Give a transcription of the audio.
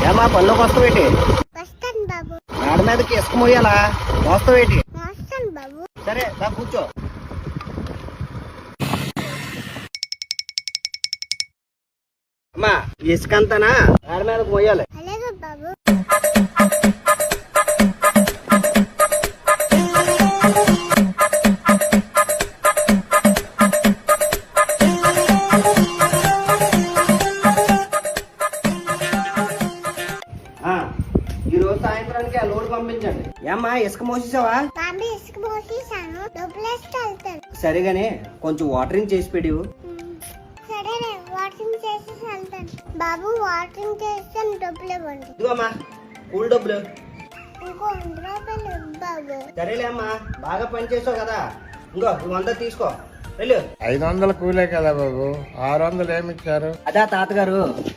ఏమా పనిలోకి వస్తావేటి? వస్తాను బాబు. మేడ మీదకి ఇసుక మోయాలా? మోస్తావేటి? వస్తాను బాబు. సరే దా కూర్చో. అమ్మా ఇసుక అంతానా మేడ మీదకి మోయాలి. అలాగే బాబు. ఈ రోజు సాయంత్రానికి ఆ లోడ్ పంపించండి. ఏమ్మా ఇసుక మోసేసావా? బాబు ఇసుక మోసేసాను, డబ్బులు వేస్తే వెళ్తాను. సరేగానే కొంచెం వాటరింగ్ చేసి పెట్టివు. సరేనే, వాటరింగ్ చేసేసి వెళ్తాను. బాబు వాటరింగ్ చేస్తాను, డబ్బులు ఇవ్వండి. ఇదిగోమ్మా కూల్ డబ్బులు. ఇంకో 100 రూపాయలు ఇవ్వు బాబు. సరేలే అమ్మా, బాగా పని చేసావు కదా, ఇంకో 100 తీసుకో వెళ్ళు. 500 కూలే కదా బాబు, 600 ఏమి ఇచ్చారు? అదా తాతగారు